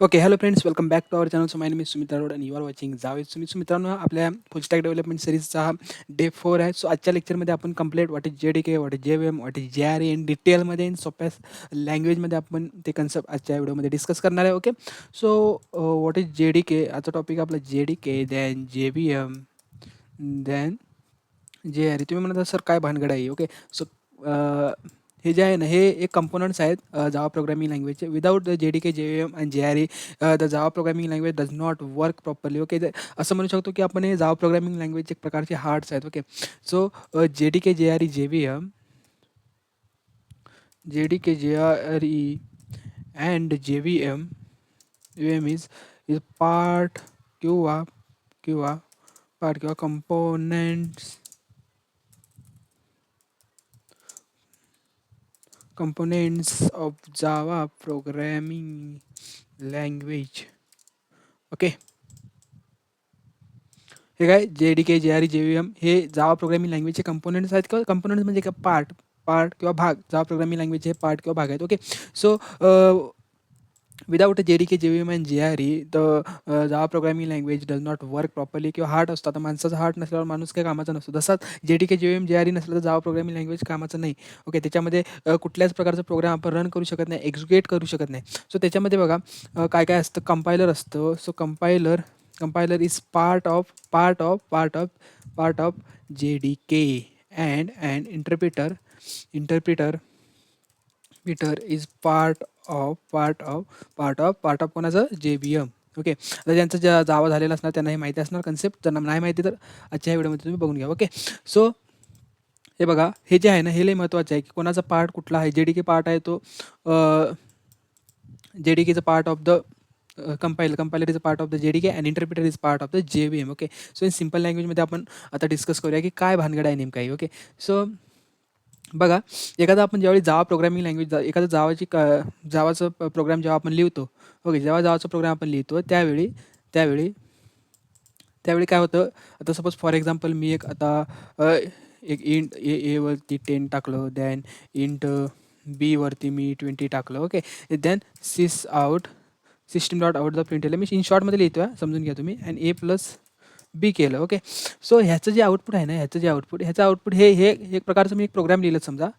Okay, hello friends, welcome back to our channel. So my name is Sumit Arora आणि you are watching Javed Sumit. So मित्रांनो, आपल्या फुल stack development सिरीजचा हा day 4 आहे. So आजच्या लेक्चरमध्ये आपण complete what is JDK, what is JVM, what is JRE in डिटेलमध्ये in सोप्या लँग्वेजमध्ये आपण ते कन्सेप्ट आजच्या व्हिडिओमध्ये डिस्कस करणार आहे. Okay, so what is JDK, आजचा टॉपिक आपला JDK, then JVM, then JRE. तुम्ही म्हणता सर काय भानगड आहे? ओके, सो हे जे आहे ना, हे एक कंपोनंट्स आहेत जावा प्रोग्रामिंग लँग्वेजचे. Without the JDK, JVM and JRE the Java programming language does not work properly. Okay, असं म्हणू शकतो की आपण हे जावा प्रोग्रामिंग लँग्वेज एक प्रकारचे हार्ड्स आहेत. Okay, so JDK, JRE, and JVM is part किंवा किंवा पार्ट किंवा components of Java programming language. Okay, हे काय JDK, JRE, JVM हे जावा प्रोग्रामिंग लँग्वेजचे कंपोनेंट्स आहेत किंवा कंपोनेंट्स म्हणजे काय पार्ट पार्ट किंवा भाग. जावा प्रोग्रामिंग लँग्वेजचे पार्ट किंवा भाग आहेत. Okay, so without JDK, JVM and JRE the Java programming language does not work properly. किंवा हार्ट असतो. आता माणसाचा हार्ट नसल्यावर माणूस काही कामाचा नसतो. तसाच JDK, JVM, JRE नसलं तर जावा प्रोग्रामिंग लँग्वेज कामाचं नाही. ओके, त्याच्यामध्ये कुठल्याच प्रकारचा प्रोग्राम आपण रन करू शकत नाही, एक्झिक्युट करू शकत नाही. सो त्याच्यामध्ये बघा काय काय असतं. कंपायलर असतं. So compiler is part of JDK and interpreter is part of कोणाचं JVM. ओके, आता ज्यांचं जावा झालेलं असणार त्यांना हे माहिती असणार कन्सेप्ट. ज्यांना नाही माहिती तर आजच्या व्हिडिओमध्ये तुम्ही बघून घ्या. ओके, सो हे बघा, हे जे आहे ना, हे लय महत्त्वाचं आहे की कोणाचा पार्ट कुठला आहे. JDK पार्ट आहे तो JDK is a part of the compiler is a part of the JDK and interpreter is part of the JVM. Okay, so in simple लँग्वेजमध्ये आपण आता डिस्कस करूया की काय भानगड आहे नेमकं आहे. ओके, सो बघा, एखादा आपण ज्यावेळी जावा प्रोग्रामिंग लँग्वेज एखादा जावाचं प्रोग्राम जेव्हा आपण लिहितो. ओके, जेव्हा जावाचा प्रोग्राम आपण लिहितो त्यावेळी त्यावेळी त्यावेळी काय होतं. आता सपोज फॉर एक्झाम्पल मी एक इंट वरती 10 टाकलं, दॅन इंट बी वरती मी 20 टाकलं. Okay, than system.out the print me in शॉर्टमध्ये लिहितो आहे, समजून घ्या तुम्ही. अँड A+B केलं. ओके, सो ह्याचं जे आउटपुट आहे ना, ह्याचं आउटपुट हे हे एक प्रकारचं मी एक प्रोग्राम लिहिलं समजा.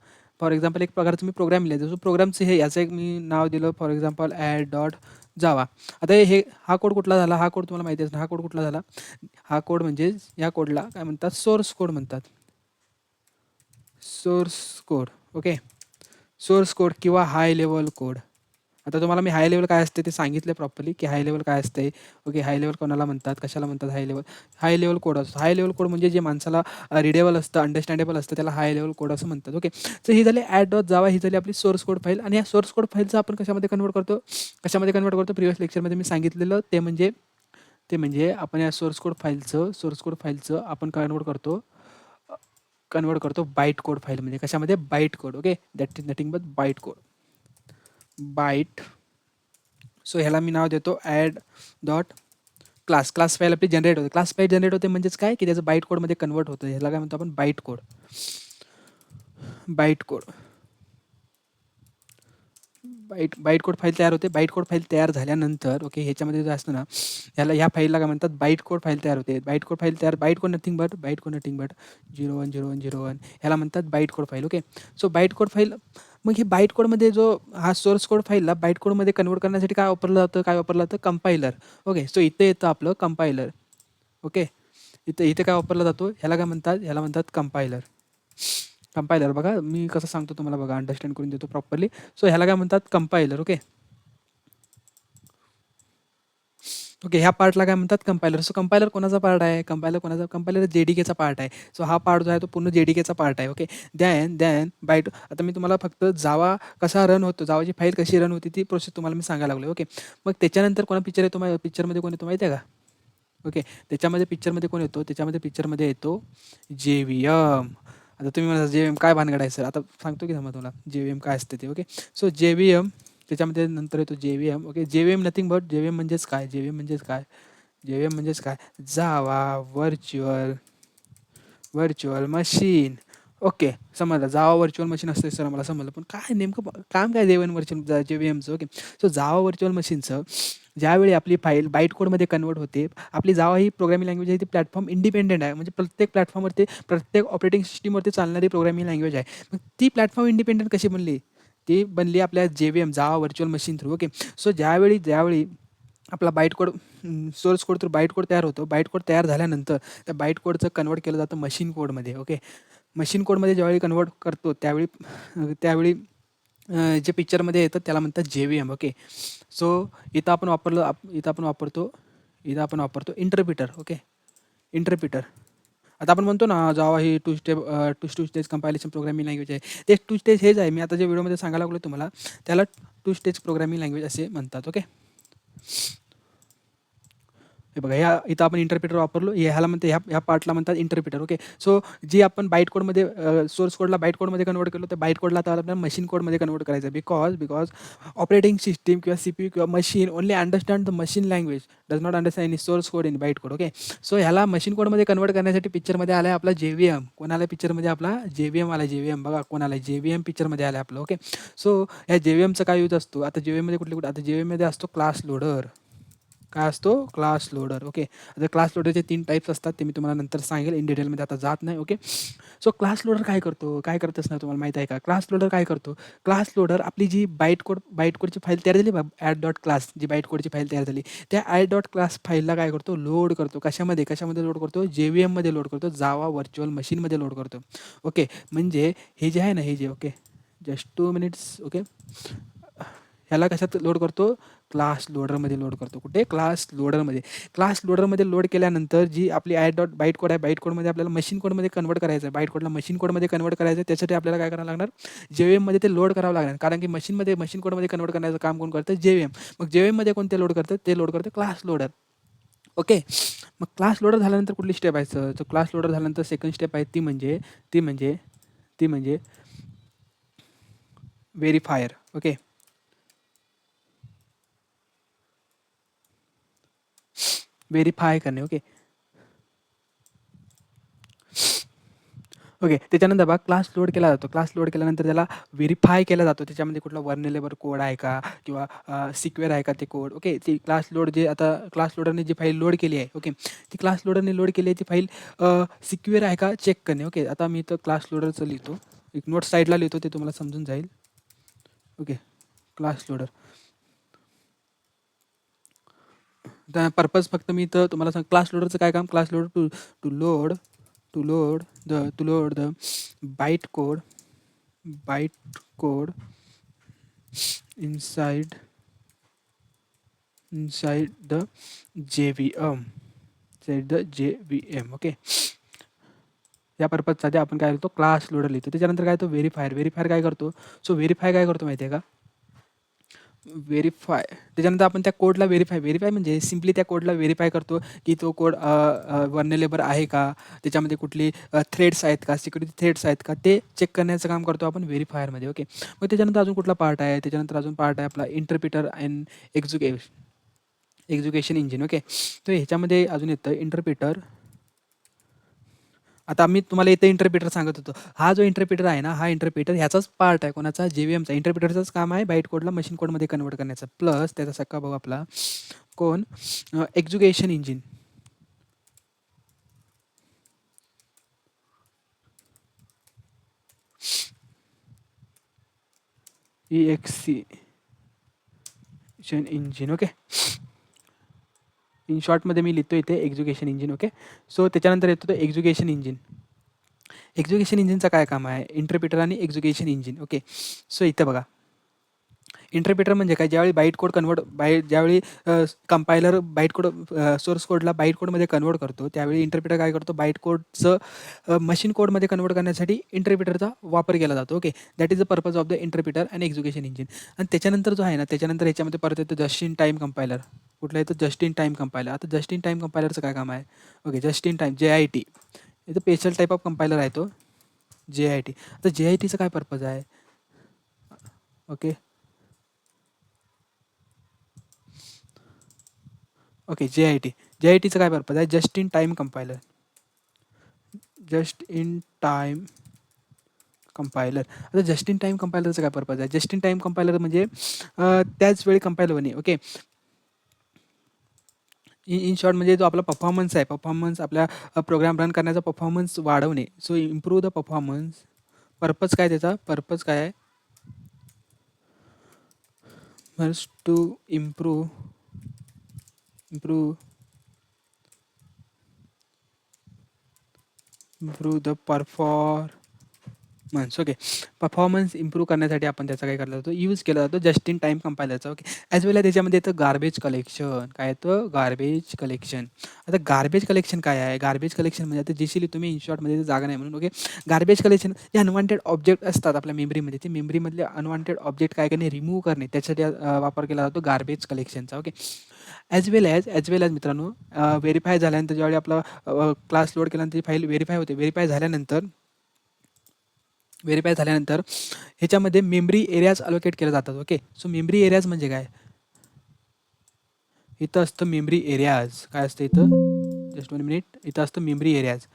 फॉर एक्झाम्पल एक प्रकारचं मी प्रोग्राम लिहिलं. जो प्रोग्रामचं याचं एक मी नाव दिलं फॉर एक्झाम्पल @jawa. आता हा कोड कुठला झाला. हा कोड तुम्हाला माहिती असणार. हा कोड कुठला झाला. हा कोड म्हणजे या कोडला काय म्हणतात, सोर्स कोड म्हणतात. Source code. Okay, source code किंवा हाय लेवल कोड. आता तुम्हाला मी हाय लेवल काय असते ते सांगितलं प्रॉपरली की हाय लेवल काय असते. ओके, हाय लेवल कोणाला म्हणतात, कशाला म्हणतात. हाय लेवल कोड असतो. हाय लेवल कोड म्हणजे जे माणसाला रिडेबल असतं, अंडरस्टँडेबल असतं, त्याला हाय लेवल कोड असं म्हणतात. ओके, सो ही झाली @jawa, ही झाली आपली सोर्स कोड फाईल. आणि या सोर्स कोड फाईलचं आपण कशामध्ये कन्वर्ट करतो प्रिव्हियस लेक्चरमध्ये मी सांगितलेलं ते म्हणजे आपण या सोर्स कोड फाईलचं आपण कन्वर्ट करतो बाईट कोड फाईलमध्ये. कशामध्ये, byte code. Okay, that is nothing but byte code. Byte. So ह्याला मी नाव देतो क्लास फाईल आपली जनरेट होते. क्लास फाईल जनरेट होते म्हणजेच काय की त्याचं बाईट कोडमध्ये कन्वर्ट होतं. ह्याला काय म्हणतो आपण, byte code. Byte code file तयार होते. बाईट कोड फाईल तयार झाल्यानंतर ओके, ह्याच्यामध्ये जे असतं ना, ह्या फाईलला काय म्हणतात, बाईट कोड फाईल तयार होते. बाईट कोड नथिंग बट 010101 ह्याला म्हणतात byte code file. Okay, so byte code file. मग ही बाईट कोडमध्ये जो हा सोर्स कोड फाईलला बाईट कोडमध्ये कन्वर्ट करण्यासाठी काय वापरलं जातं कंपायलर. ओके, सो इथे येतं आपलं कंपायलर. ओके, इथे काय वापरला जातो, ह्याला म्हणतात कंपायलर. बघा मी कसं सांगतो तुम्हाला, बघा अंडरस्टँड करून देतो प्रॉपरली. सो ह्याला काय म्हणतात, कंपायलर. ओके, ह्या पार्टला काय म्हणतात, कंपायलर. सो कंपायलर कोणाचा पार्ट आहे, कंपायलर JDKचा पार्ट आहे. सो हा पार्ट जो आहे तो पूर्ण JDKचा पार्ट आहे. Okay, then byte. आता मी तुम्हाला फक्त जावा कसा रन होतो, जावाची फाईल कशी रन होती ती प्रोसेस तुम्हाला मी सांगायला लागलो. ओके, मग त्याच्यानंतर पिक्चरमध्ये कोण येतो माहिती आहे का. ओके, त्याच्यामध्ये पिक्चरमध्ये येतो JVM. आता तुम्ही म्हणा JVM काय भानगड आहे सर. आता सांगतो की थांबा तुम्हाला JVM काय असते ते. ओके, सो JVM त्याच्यामध्ये नंतर येतो JVM. Okay, JVM nothing but JVM म्हणजेच काय, जावा व्हर्च्युअल मशीन. ओके, समजलं. जावा व्हर्चुअल मशीन असते सर मला समजलं. पण काय नेमकं काम काय जेवन व्हर्चुअल JVMचं? ओके. सो जावा व्हर्चुअल मशीनचं ज्यावेळी आपली फाईल बाईट कोडमध्ये कन्व्हर्ट होते, आपली जावा ही प्रोग्रामिंग लँग्वेज आहे ती प्लॅटफॉर्म इंडिपेंडंट आहे. म्हणजे प्रत्येक प्लॅटफॉर्मवरती, प्रत्येक ऑपरेटिंग सिस्टमवरती चालणारी प्रोग्रामिंग लँग्वेज आहे. मग ती प्लॅटफॉर्म इंडिपेंडंट कशी बनली? ती बनली आपल्या JVM Java virtual machine through. Okay. So ज्यावेळी आपला byte code source code through byte code तयार होतो. बाईट कोड तयार झाल्यानंतर त्या बाईट कोडचं कन्व्हर्ट केलं जातं मशीन कोडमध्ये. ओके. मशीन कोडमध्ये ज्यावेळी कन्व्हर्ट करतो त्यावेळी त्यावेळी जे पिक्चरमध्ये येतं त्याला म्हणतात JVM. ओके. सो इथं आपण वापरतो इंटरप्रिटर. ओके. इंटरप्रिटर. आता आपण म्हणतो ना जावा ही two stage compilation programming language आहे. ते टू स्टेज हेच आहे. मी आता ज्या व्हिडिओमध्ये सांगायला लागलो तुम्हाला त्याला टू स्टेज प्रोग्रामिंग लँग्वेज असे म्हणतात. ओके. हे बघा इथं आपण इंटरप्रिटर वापरलो. ह्याला म्हणते ह्या पार्टला म्हणतात इंटरप्रिटर. ओके. सो जी आपण बाईट कोडमध्ये सोर्स कोडला बाईट कोडमध्ये कन्व्हर्ट केलो, त्या बाईट कोडला आता आपल्याला मशीन कोडमध्ये कन्व्हर्ट करायचं आहे. बिकॉज ऑपरेटिंग सिस्टम किंवा CPU किंवा machine only understand the machine language, does not understand any source code in byte code. Okay. So ह्याला मशीन कोडमध्ये कन्व्हर्ट करण्यासाठी पिक्चरमध्ये आला आहे आपला JVM. कोण आला पिक्चरमध्ये? आपला JVM आला. JVM बघा कोण आला, JVM पिक्चरमध्ये आला आपलं. ओके. सो ह्या JVMचा काय यूज असतो? आता JVMमध्ये कुठले आता JVMमध्ये असतो क्लास लोडर. काय असतो? Class loader. ओके. आता क्लास लोडरचे 3 टाइप्स असतात. ते मी तुम्हाला नंतर सांगेल. इन डिटेलमध्ये आता जात नाही. ओके. सो क्लास लोडर काय करतो? काय करत असणार तुम्हाला माहीत आहे का? क्लास लोडर काय करतो? क्लास लोडर आपली जी बाईट कोडची फाईल तयार झाली बघा, ॲड.क्लास जी बाईट कोडची फाईल तयार झाली, त्या ॲड.क्लास फाईलला काय करतो? लोड करतो. कशामध्ये लोड करतो? JVMमध्ये लोड करतो. जावा व्हर्चुअल मशीनमध्ये लोड करतो. ओके. म्हणजे हे जे आहे ना, ओके. Just 2 minutes. ओके. ह्याला कशात लोड करतो? क्लास लोडरमध्ये लोड करतो. कुठे? क्लास लोडरमध्ये. क्लास लोडरमध्ये लोड केल्यानंतर जी आपली बाईट कोड आहे, बाईट कोडमध्ये आपल्याला मशीन कोडमध्ये कन्व्हर्ट करायचं आहे. बाईट कोडला मशीन कोडमध्ये कन्व्हर्ट करायचं आहे. त्यासाठी आपल्याला काय करावं लागणार? JVMमध्ये ते लोड करावं लागणार. कारण की मशीन कोडमध्ये कन्व्हर्ट करण्याचं काम कोण करतं? JVM. मग JVMमध्ये कोणते लोड करतं? ते लोड करतं क्लास लोडर. ओके. मग क्लास लोडर झाल्यानंतर कुठली स्टेप आहे सर? तर क्लास लोडर झाल्यानंतर सेकंड स्टेप आहे ती म्हणजे व्हेरिफायर. ओके. व्हेरिफाय करणे. ओके. ओके. त्याच्यानंतर बघा क्लास लोड केला जातो. क्लास लोड केल्यानंतर त्याला व्हेरिफाय केला जातो. त्याच्यामध्ये कुठला व्हर्नेलेबल कोड आहे का? किंवा सिक्युअर आहे का ते कोड? ओके. ती क्लास लोड जे आता क्लास लोडरने जी फाईल लोड केली आहे, ओके. ती क्लास लोडरने लोड केली आहे ती फाईल सिक्युअर आहे का चेक करणे. ओके. आता मी इथं क्लास लोडरचं लिहितो. एक नोट साईडला लिहितो, ते तुम्हाला समजून जाईल. ओके. Class loader. त्या पर्पज फक्त मी इथं तुम्हाला क्लास लोडरचं काय काम? Class loader to load to load the byte code code inside the JVM. Okay. या पर्पजसाठी आपण काय करतो? क्लास लोडर लिहितो. त्याच्यानंतर काय तो व्हेरिफायर काय करतो? सो व्हेरिफाय काय करतो माहिती आहे का? व्हेरिफाय त्याच्यानंतर आपण त्या कोडला व्हेरिफाय म्हणजे सिम्पली त्या कोडला व्हेरिफाय करतो की तो कोड व्हर्नेलेबल आहे का? त्याच्यामध्ये कुठली थ्रेड्स आहेत का? सिक्युरिटी थ्रेड्स आहेत का? ते चेक करण्याचं काम करतो आपण व्हेरिफायरमध्ये. ओके. मग त्याच्यानंतर अजून कुठला पार्ट आहे? त्याच्यानंतर अजून पार्ट आहे आपला interpreter and execution engine. Okay. तर ह्याच्यामध्ये अजून येतं इंटरप्रिटर. आता मी तुम्हाला इथं इंटरप्रिटर सांगत होतो. हा जो इंटरप्रिटर आहे ना, हा इंटरप्रिटर ह्याचाच पार्ट आहे. कोणाचा? JVMचा. इंटरप्रिटरचंच काम आहे बाईट कोडला मशीन कोडमध्ये कन्व्हर्ट करण्याचं. प्लस त्याचा सक्का भाऊ आपला कोण? Execution engine. Execution engine. Okay. In शॉर्टमध्ये मी लिहितो इथे एक्झिक्युशन इंजिन. ओके. सो त्याच्यानंतर येतो तो एक्झिक्युशन इंजिन. एक्झिक्युशन इंजिनचं काय काम आहे? इंटरप्रिटर आणि एक्झिक्युशन इंजिन. ओके. सो इथं बघा, इंटरप्रिटर म्हणजे काय? ज्यावेळी बाईट कोड ज्यावेळी कंपायलर बाईट कोड सोर्स कोडला बाईट कोडमध्ये कन्व्हर्ट करतो, त्यावेळी इंटरप्रिटर काय करतो? बाईट कोडचं मशीन कोडमध्ये कन्व्हर्ट करण्यासाठी इंटरप्रिटरचा वापर केला जातो. Okay. That is the purpose of the interpreter and execution engine. आणि त्याच्यानंतर जो आहे ना, त्याच्यानंतर ह्याच्यामध्ये परत येतं जस्ट इन टाईम कंपायलर. कुठलं येतं? Just in time compiler. आता जस्ट इन टाईम कंपायलरचं काय काम आहे? Okay. Just in time JIT. इथं स्पेशल टाईप ऑफ कंपायलर आहे तो JIT. आता JITचं काय पर्पज आहे? ओके. ओके. JITचं काय पर्पज आहे? Just in time compiler. Just in time compiler. आता जस्ट इन टाईम कंपायलरचा काय पर्पज आहे? जस्ट इन टाईम कंपायलर म्हणजे त्याच वेळी कंपाईल होणे. ओके. इन शॉर्ट म्हणजे जो आपला परफॉर्मन्स आहे, परफॉर्मन्स आपल्या प्रोग्राम रन करण्याचा परफॉर्मन्स वाढवणे. So improve the performance. Purpose काय त्याचा? पर्पज काय आहे? Must to improve improve improve the performance. Okay. Performance improve करण्यासाठी आपण त्याचा काय केला जातो? यूज केला जातो जस्ट इन टाईम कंपायलरचा. ओके. ॲज वेल त्याच्यामध्ये येतं गार्बेज कलेक्शन. काय येतं? Garbage collection. आता गार्बेज कलेक्शन काय आहे? गार्बेज कलेक्शन म्हणजे आता जशी तुम्ही इन शॉर्टमध्ये जागा नाही म्हणून. ओके. गार्बेज कलेक्शन जे अनवॉन्टेड ऑब्जेक्ट असतात आपल्या मेमरीमध्ये, ते मेमरीमधले अनवॉन्टेड ऑब्जेक्ट काय करणे? रिमूव्ह करणे. त्यासाठी वापर केला जातो garbage कलेक्शनचा. Okay. As well as मित्रांनो, व्हेरीफाय झाल्यानंतर ज्यावेळी आपला क्लास लोड केल्यानंतर ती फाईल व्हेरीफाय होते. व्हेरीफाय झाल्यानंतर ह्याच्यामध्ये मेमरी एरियाज अलोकेट केले जातात. ओके. सो मेमरी एरियाज म्हणजे काय? इथं असतं मेमरी एरियाज. काय असतं इथं? Just 1 minute. इथं असतं memory areas.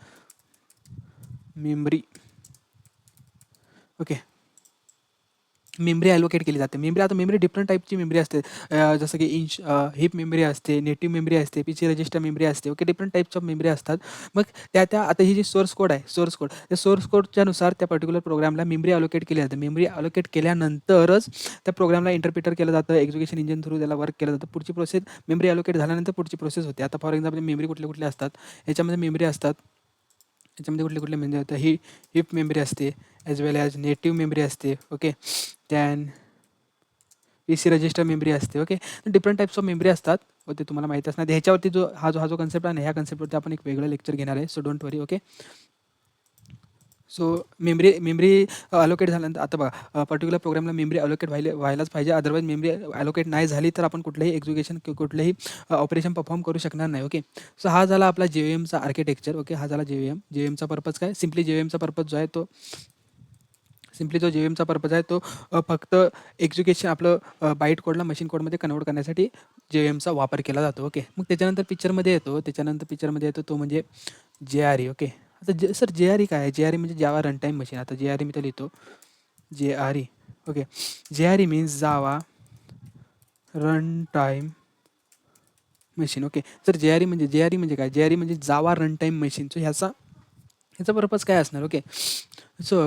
Memory. Okay. Memory allocate केली जाते. मेमरी डिफरंट टाईपची मेमरी असते. जसं की हिप मेमरी असते, नेटिव्ह मेमरी असते, पीसी रजिस्टर मेमरी असते. Okay. Different types of memory असतात. मग त्या आता ही जी सोर्स कोड आहे, त्या सोर्स कोडच्यानुसार त्या पर्टिक्युलर प्रोग्रामला मेमरी ॲलोकेट केली जाते. मेमरी ॲलोकेट केल्यानंतरच त्या प्रोग्रामला इंटरप्रिटर केलं जातं. एक्झिक्युशन इंजिन थ्रू त्याला वर्क केलं जातं. पुढची प्रोसेस मेमरी ॲलोकेट झाल्यानंतर पुढची प्रोसेस होते. आता फॉर एक्झाम्पल मेमरी कुठले असतात? याच्यामध्ये मेमरी असतात. याच्यामध्ये कुठले मेमरी होतं? हिप मेमरी असते, as well as native memory असते. Okay. Then PC register memory असते. Okay. Different types of memory असतात व ते तुम्हाला माहीत असणार. ह्याच्यावरती हा जो कन्सेप्ट आहे ना, ह्या कन्सेप्टवरती आपण एक वेगळं लेक्चर घेणार आहे. So don't worry. Okay. So memory allocate झाल्यानंतर आता बघा, पर्टिक्युलर प्रोग्रामला मेमरी अलोकेट व्हायलाच पाहिजे. अदरवाईज मेमरी अलोकेट नाही झाली तर आपण कुठलंही एक्झिक्युशन कुठलंही ऑपरेशन परफॉर्म करू शकणार नाही. ओके. सो हा झाला आपला JVMचा आर्किटेक्चर. ओके. हा झाला JVMचा पर्पज काय? सिम्पली JVMचा पर्पज जो आहे तो जो JVMचा पर्पज आहे तो फक्त एक्झिक्युशन आपलं बाईट कोडला मशीन कोडमध्ये कन्वर्ट करण्यासाठी JVMचा वापर केला जातो. ओके. मग त्याच्यानंतर पिक्चरमध्ये येतो तो म्हणजे JRE. ओके. आता सर JRE काय आहे? JRE म्हणजे जावा रनटाईम मशीन. आता JRE मी तर लिहितो JRE. ओके. JRE मीन्स जावा रनटाईम मशीन. ओके. तर JRE म्हणजे काय? JRE म्हणजे जावा रनटाईम मशीन. सो ह्याचा पर्पज काय असणार? ओके. सो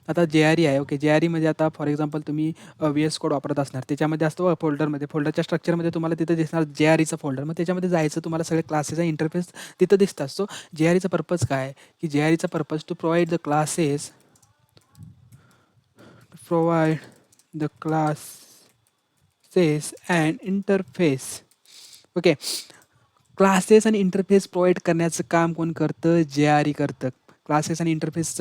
आता JRE आहे. ओके. JREमध्ये आता फॉर एक्झाम्पल तुम्ही VS कोड वापरत असणार. त्याच्यामध्ये असतो फोल्डरमध्ये. फोल्डरच्या स्ट्रक्चरमध्ये तुम्हाला तिथं दिसणार JREचा फोल्डर. मग त्याच्यामध्ये जायचं, तुम्हाला सगळे क्लासेसचा इंटरफेस तिथं दिसतात. सो JREचा पर्पज काय? की JREचा purpose to provide the classes and interface. Okay. Classes आणि इंटरफेस प्रोव्हाइड करण्याचं काम कोण करतं? JRE करतं. क्लासेस आणि इंटरफेस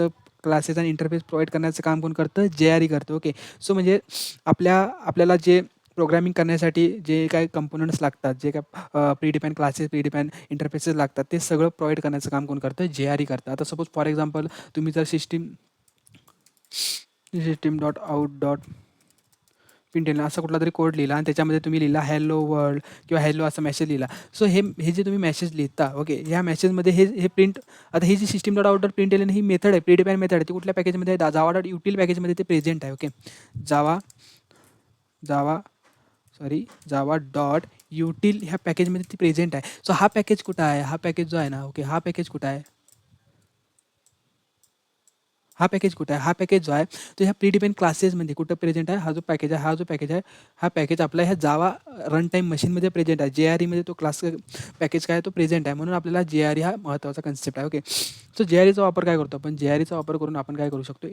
प्रोव्हाइड करण्याचं काम कोण करतं? JRE करतं. ओके. सो म्हणजे आपल्याला जे प्रोग्रामिंग करण्यासाठी जे काही कंपोनंट्स लागतात, जे काय प्री क्लासेस, प्री इंटरफेसेस लागतात, ते सगळं प्रोव्हाइड करण्याचं काम कोण करतं? JRE करतं. आता सपोज फॉर एक्झाम्पल तुम्ही जर system.out.println असा कुठला तरी कोड लिहिला आणि त्याच्यामध्ये तुम्ही लिहिला हॅलो वर्ल्ड किंवा हॅलो असा मेसेज लिहिला. सो हे जे तुम्ही मेसेज लिहिता, ओके, ह्या मेसेजमध्ये हे प्रिंट. आता ही जी system.out.println ही मेथड आहे, प्रीडिफाईन मेथड आहे, ती कुठल्या पॅकेजमध्ये आहे? जावा.util पॅकेजमध्ये ते प्रेझेंट आहे. ओके. जावा.util ह्या पॅकेजमध्ये ती प्रेझेंट आहे. सो हा पॅकेज कुठं आहे? हा पॅकेज जो आहे ना, ओके, हा पॅकेज कुठं आहे? हा पॅकेज जो आहे तो ह्या प्रीडिफाईन क्लासेसमध्ये कुठं प्रेझेंट आहे? हा पॅकेज आपला ह्या जावा रन टाईम मशीनमध्ये प्रेझेंट आहे. JREमध्ये तो क्लास पॅकेज काय आहे? तो प्रेझेंट आहे. म्हणून आपल्याला JRE हा महत्त्वाचा कन्सेप्ट आहे. ओके. सो JREचा वापर काय करतो आपण? JREचा वापर करून आपण काय करू शकतो?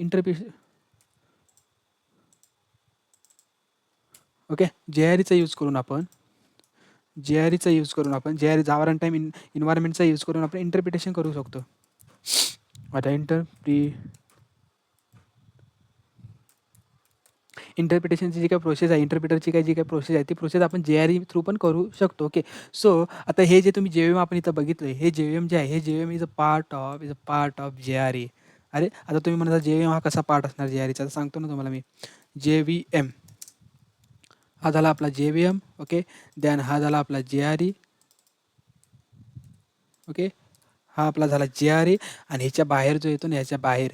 ओके. JREचा यूज करून आपण जावा रन टाईम इन्व्हायरमेंटचा यूज करून आपण इंटरप्रिटेशन करू शकतो. आता इंटरप्रिटेशनची जी काही प्रोसेस आहे, इंटरप्रिटरची जी काही प्रोसेस आहे, ती प्रोसेस आपण JRE थ्रू पण करू शकतो. ओके. सो आता हे जे तुम्ही JVM आपण इथं बघितलं, हे JVM जे आहे, हे JVM is a part of JRE. अरे, आता तुम्ही म्हणता JVM हा कसा पार्ट असणार JREचा? तर सांगतो ना तुम्हाला मी. JVM हा झाला आपला JVM. ओके. दॅन हा झाला आपला JRE. ओके. हा आपला झाला JRE आणि ह्याच्या बाहेर जो येतो ना, ह्याच्या बाहेर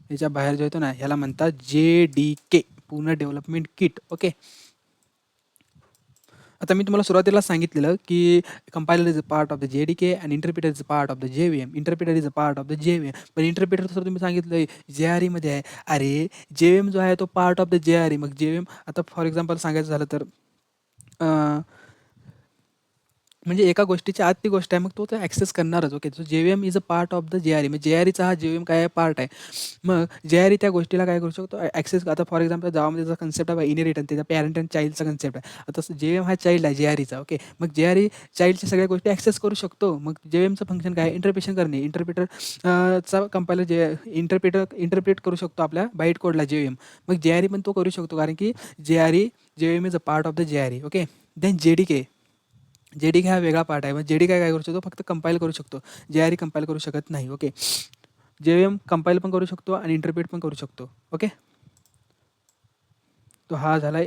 ह्याच्या बाहेर जो येतो ना ह्याला म्हणतात JDK, पूर्ण डेव्हलपमेंट किट. ओके. आता मी तुम्हाला सुरुवातीला सांगितलेलं की compiler is a part of the JDK and interpreter is a part of the JVM. Interpreter is a part of the JVM. पण इंटरप्रिटर तर तुम्ही सांगितलं JRE मध्ये आहे. अरे JVM जो आहे तो पार्ट ऑफ द JRE. मग JVM आता फॉर एक्झाम्पल सांगायचं झालं तर म्हणजे एका गोष्टीच्या आत ती गोष्ट आहे, मग तो तर ॲक्सेस करणारच. Okay. So JVM is a part of the JRE. मग JREचा हा JVM काय आहे, पार्ट आहे. मग JRE त्या गोष्टीला काय करू शकतो, ॲक्सेस. आता फॉर एक्झाम्पल जावामध्ये जो कन्सेप्ट आहे इनहेरिटन्स, त्याचा पॅरेंट अँड चाइल्डचा कन्सेप्ट आहे. आता JVM हा चाइल्ड आहे JREचा. ओके. मग JRE चाइल्डच्या सगळ्या गोष्टी ॲक्सेस करू शकतो. मग JVMचं फंक्शन काय आहे, इंटरप्रिटेशन करणे. चा कंपायलर इंटरप्रिट करू शकतो आपल्या बाईट कोडला JVM. मग JRE पण तो करू शकतो, कारण की JVM is a part of the JRE. Okay. Then JDK हा वेगळा पार्ट आहे. मग JDK काय करू शकतो, फक्त कंपाईल करू शकतो. JRE कंपाईल करू शकत नाही. ओके. JVM कंपाईल पण करू शकतो आणि इंटरप्रिट पण करू शकतो. ओके. तो हा झाला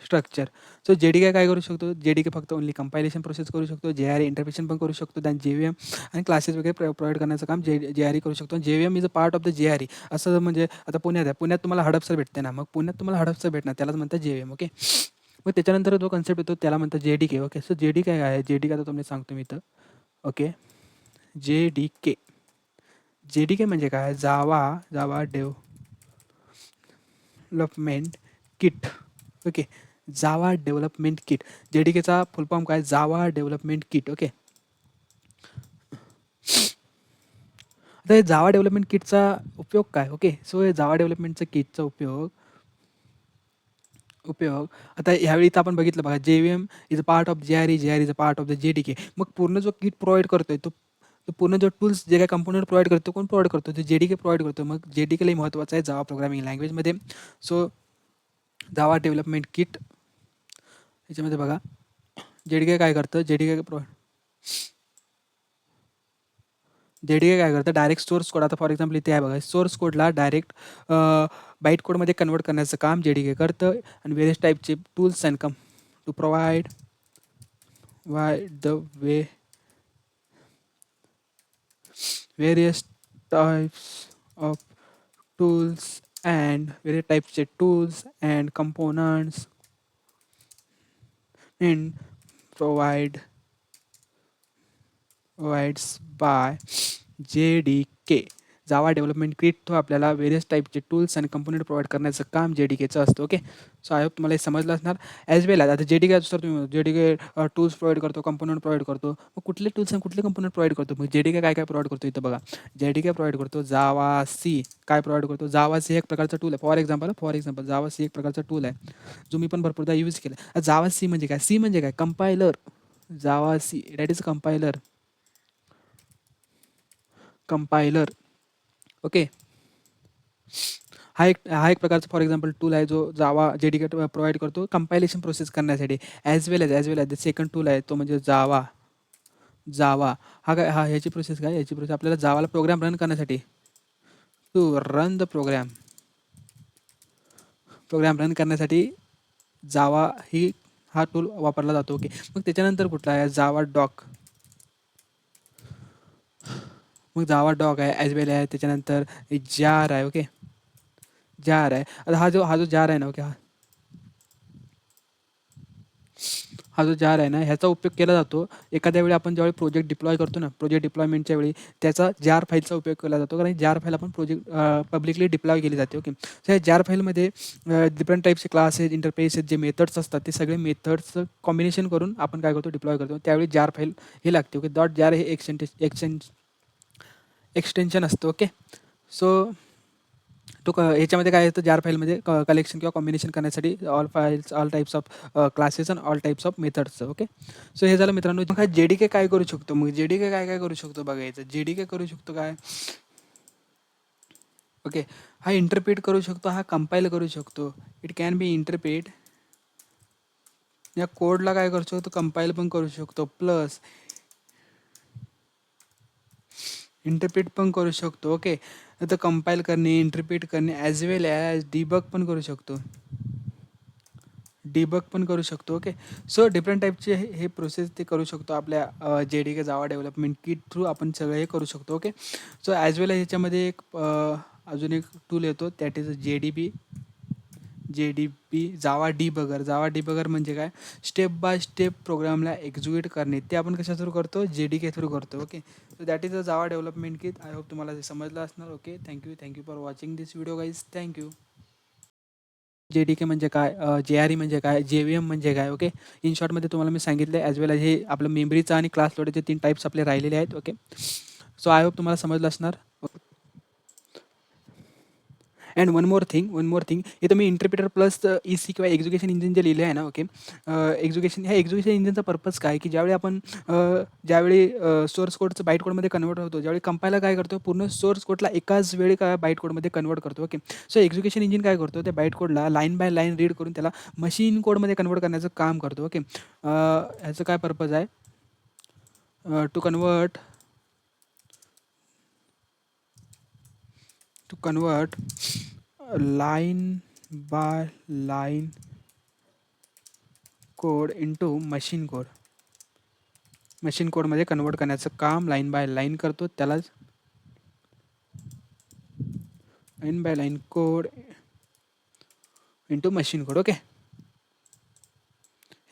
स्ट्रक्चर. सो JDK काय करू शकतो, JDK फक्त ओन्ली कंपायलेशन प्रोसेस करू शकतो. JRE इंटरप्रिटेशन पण करू शकतो. देन JVM आणि क्लासेस वगैरे प्रोव्हाइड करण्याचं काम JRE करू शकतो. JVM is a part of the JRE. असं म्हणजे आता पुण्यात आहे, पुण्यात तुम्हाला हडपसर भेटते ना, मग पुण्यात तुम्हाला हडपसर भेटणार, त्यालाच म्हणतात JVM. ओके. मग त्याच्यानंतर जो कन्सेप्ट येतो त्याला म्हणतात JDK. ओके. सो JDK काय आहे, JDK आता तुम्हाला सांगतो मी इथं. ओके. JDK म्हणजे काय, Java development kit. Okay. Java development kit. JDKचा फुल फॉर्म काय, जावा डेव्हलपमेंट किट. ओके. आता हे जावा डेव्हलपमेंट किटचा उपयोग काय. ओके. सो हे जावा डेव्हलपमेंटचा किटचा उपयोग आता ह्यावेळी इथं आपण बघितलं बघा, JVM is a part of JRE, JRE is a part of the JDK. मग पूर्ण जो किट प्रोव्हाइड करतोय तो पूर्ण जो टूल्स जे काही कंपोनंट प्रोव्हाइड करतो, कोण प्रोव्हाइड करतो, तो JDK प्रोव्हाइड करतो. मग JDK लई महत्त्वाचं आहे जावा प्रोग्रामिंग लँग्वेजमध्ये. सो जावा डेव्हलपमेंट किट ह्याच्यामध्ये बघा JDK काय करतं, JDK काय करतं, डायरेक्ट सोर्स कोड. आता फॉर एक्झाम्पल इथे आहे बघा, सोर्स कोडला डायरेक्ट बाईट कोडमध्ये कन्वर्ट करण्याचं काम JDK करतं. आणि वेरियस टाईपचे tools and to provide the way various types of various types of tools and components and provides by JDK. Java development kit तो आपल्याला वेरियस टाईपचे टूल्स आणि कंपोनंट प्रोव्हाइड करण्याचं काम JDKचं असतं. ओके. सो आय होप तुम्हाला हे समजलं असणार. ॲज वेल आता JDK सर तुम्ही JDK टूल्स प्रोव्हाइड करतो, कंपोनंट प्रोव्हाइड करतो. मग कुठले टूल्स आणि कुठले कंपोनंट प्रोव्हाइड करतो, मग JDK काय काय प्रोव्हाइड करतो इथं बघा. JDK प्रोव्हाइड करतो जावा सी. काय प्रोव्हाइड करतो, जावा सी एक प्रकारचा टूल आहे. फॉर एक्झाम्पल जावा सी एक प्रकारचा टूल आहे, जो मी पण भरपूरदा यूज केला. जावा सी म्हणजे काय, सी म्हणजे काय, compiler. Java see that is compiler. Okay. हा एक प्रकारचा फॉर एक्झाम्पल टूल आहे, जो जावा JDK प्रोव्हाइड करतो कंपायलेशन प्रोसेस करण्यासाठी. As well as the second tool आहे तो म्हणजे जावा. हा काय, ह्याची प्रोसेस काय, ह्याची प्रोसेस आपल्याला जावाला प्रोग्राम रन करण्यासाठी, to run the program run करण्यासाठी जावा हा टूल वापरला जातो. ओके. मग त्याच्यानंतर कुठला आहे, मग जावा डॉक आहे, ॲज वेल आहे. त्याच्यानंतर जार आहे. ओके. जार आहे. आता हा जो जार आहे ना, ओके, हा जो जार आहे ना, ह्याचा उपयोग केला जातो एखाद्या वेळी आपण ज्यावेळी प्रोजेक्ट डिप्लॉय करतो ना, प्रोजेक्ट डिप्लॉयमेंटच्या वेळी त्याचा जार फाईलचा उपयोग केला जातो, कारण जार फाईल आपण प्रोजेक्ट पब्लिकली डिप्लॉय केली जाते. ओके. सो ह्या जार फाईलमध्ये डिफरंट टाईपचे क्लासेस, इंटरफेसेस, जे मेथड्स असतात, ते सगळे मेथड्सचं कॉम्बिनेशन करून आपण काय करतो, डिप्लॉय करतो. त्यावेळी जार फाईल हे लागते. ओके. .jar हे एक्सटेन्शन असतं. ओके. सो ह्याच्यामध्ये काय येतं, जार फाईलमध्ये कलेक्शन किंवा कॉम्बिनेशन करण्यासाठी all types of classes and all types of मेथड्सचं. ओके. सो हे झालं मित्रांनो. हा JDK काय करू शकतो, मग JDK काय काय करू शकतो बघायचं. JDK करू शकतो काय, ओके, हा इंटरप्रिट करू शकतो, हा कंपाईल करू शकतो. It can be interpret. या कोडला काय करू शकतो, कंपाईल पण करू शकतो, प्लस इंटरप्रिट पण करू शकतो. ओके. आता कंपाईल करणे, इंटरप्रिट करणे, ॲज वेल ॲज डिबग पण करू शकतो. ओके. सो डिफरंट टाईपचे हे प्रोसेस ते करू शकतो आपल्या JDK जावा डेव्हलपमेंट किट थ्रू आपण सगळं हे करू शकतो. ओके. सो ॲज वेल ह्याच्यामध्ये एक अजून एक टूल येतो दॅट इज जे डी बी जावा डिबगर म्हणजे काय, स्टेप बाय स्टेप प्रोग्रामला एक्झिक्यूट करणे. ते आपण कशा थ्रू करतो, JDK थ्रू करतो. Okay, so that is a Java development kit. I hope तुम्हाला ते समजलं असणार. Okay, thank you for watching this video guys. Thank you. JDK म्हणजे काय, JRE म्हणजे काय, JVM म्हणजे काय. ओके, इन शॉर्टमध्ये तुम्हाला मी सांगितलं ॲज वेल एज हे आपलं मेमरीचा आणि क्लास लोडेचे 3 टाईप्स आपले राहिलेले आहेत. ओके, सो आय होप तुम्हाला समजलं असणार. अँड वन मोर थिंग इथं मी इंटरप्रिटर प्लस EC किंवा एक्झिक्युशन इंजिन जे लिहिले आहे ना. ओके, एक्झिक्युशन इंजिनचा पर्पज काय, की ज्यावेळी आपण ज्यावेळी सोर्स कोडचं बाईट कोडमध्ये कन्वर्ट होतो, ज्यावेळी कंपायलर काय करतो, पूर्ण सोर्स कोडला एकाच वेळी काय बाईट कोडमध्ये कन्वर्ट करतो. ओके, सो एक्झिक्युशन इंजिन काय करतो, त्या बाईट कोडला लाईन बाय लाईन रीड करून त्याला मशीन कोडमध्ये कन्वर्ट करण्याचं काम करतो. ओके, ह्याचं काय पर्पज आहे, to convert line by line code into machine कोडमध्ये कन्वर्ट करण्याचं काम लाईन बाय लाईन करतो, त्यालाच line by line code into machine code. Okay,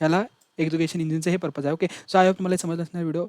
ह्याला एक्झिक्युशन इंजिनचं हे पर्पज आहे. ओके, सो आय होप तुम्हाला समजलं असणार व्हिडिओ.